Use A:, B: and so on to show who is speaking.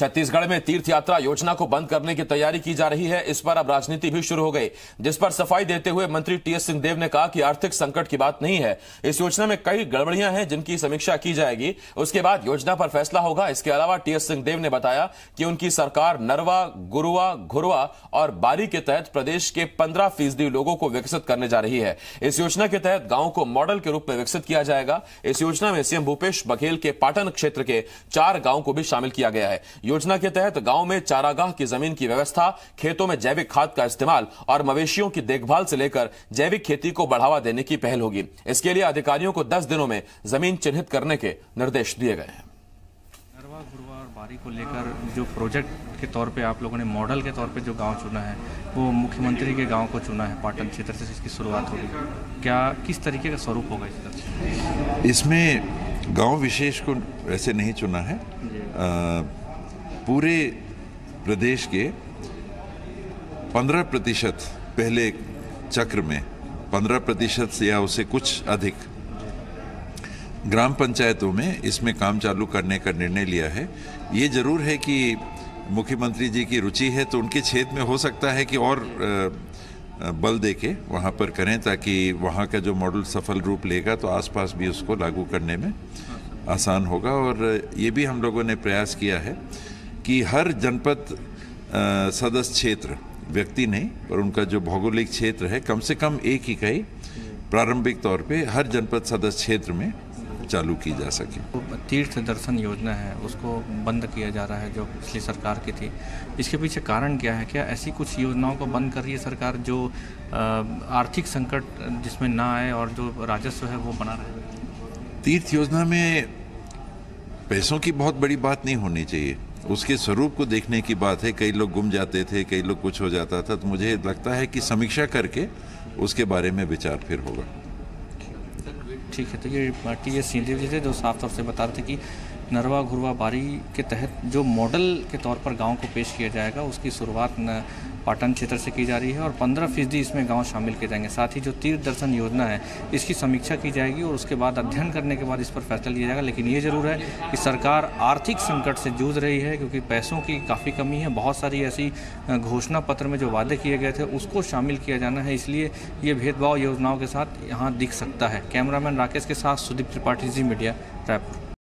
A: छत्तीसगढ़ में तीर्थ यात्रा योजना को बंद करने की तैयारी की जा रही है। इस पर अब राजनीति भी शुरू हो गई, जिस पर सफाई देते हुए मंत्री टीएस सिंहदेव ने कहा कि आर्थिक संकट की बात नहीं है। इस योजना में कई गड़बड़ियां हैं जिनकी समीक्षा की जाएगी, उसके बाद योजना पर फैसला होगा। इसके अलावा टीएस सिंहदेव ने बताया कि उनकी सरकार नरवा, गुरुवा, घुरवा और बारी के तहत प्रदेश के 15% लोगों को विकसित करने जा रही है। इस योजना के तहत गांव को मॉडल के रूप में विकसित किया जाएगा। इस योजना में सीएम भूपेश बघेल के पाटन क्षेत्र के 4 गांव को भी शामिल किया गया है। योजना के तहत गांव में चारागाह की जमीन की व्यवस्था, खेतों में जैविक खाद का इस्तेमाल और मवेशियों की देखभाल से लेकर जैविक खेती को बढ़ावा देने की पहल होगी। इसके लिए अधिकारियों को 10 दिनों में जमीन चिन्हित करने के निर्देश दिए गए हैं।
B: नरवा, गुरुवा और बारी को लेकर जो प्रोजेक्ट के तौर पे आप लोगों ने मॉडल के तौर पे जो गांव चुना है, वो मुख्यमंत्री के गांव को चुना है। पाटन क्षेत्र से इसकी शुरुआत होगी। क्या किस तरीके का स्वरूप होगा
C: इसमें? गांव विशेष को ऐसे नहीं चुना है। पूरे प्रदेश के 15% पहले चक्र में 15% या उससे कुछ अधिक ग्राम पंचायतों में इसमें काम चालू करने का निर्णय लिया है। ये जरूर है कि मुख्यमंत्री जी की रुचि है तो उनके क्षेत्र में हो सकता है कि और बल देके वहाँ पर करें, ताकि वहाँ का जो मॉडल सफल रूप लेगा तो आसपास भी उसको लागू करने में आसान होगा। और ये भी हम लोगों ने प्रयास किया है कि हर जनपद सदस्य क्षेत्र, व्यक्ति नहीं पर उनका जो भौगोलिक क्षेत्र है, कम से कम एक इकाई प्रारंभिक तौर पे हर जनपद सदस्य क्षेत्र में चालू की जा सके।
B: तीर्थ दर्शन योजना है, उसको बंद किया जा रहा है जो पिछली सरकार की थी। इसके पीछे कारण क्या है? क्या ऐसी कुछ योजनाओं को बंद कर रही है सरकार जो आर्थिक संकट जिसमें ना आए और जो राजस्व है वो बना रहे?
C: तीर्थ योजना में पैसों की बहुत बड़ी बात नहीं होनी चाहिए, उसके स्वरूप को देखने की बात है। कई लोग गुम जाते थे, कई लोग कुछ हो जाता था, तो मुझे लगता है कि समीक्षा करके उसके बारे में विचार फिर होगा।
B: ठीक है, तो ये टीएस सिंहदेव जी थे जो साफ तौर से बता रहे थे कि नरवा, घुरवा, बारी के तहत जो मॉडल के तौर पर गांव को पेश किया जाएगा उसकी शुरुआत पाटन क्षेत्र से की जा रही है और 15% इसमें गांव शामिल किए जाएंगे। साथ ही जो तीर्थ दर्शन योजना है इसकी समीक्षा की जाएगी और उसके बाद अध्ययन करने के बाद इस पर फैसला लिया जाएगा। लेकिन ये जरूर है कि सरकार आर्थिक संकट से जूझ रही है, क्योंकि पैसों की काफ़ी कमी है। बहुत सारी ऐसी घोषणा पत्र में जो वादे किए गए थे उसको शामिल किया जाना है, इसलिए ये भेदभाव योजनाओं के साथ यहाँ दिख सकता है। कैमरामैन राकेश के साथ सुदीप त्रिपाठी, जी मीडिया, रायपुर।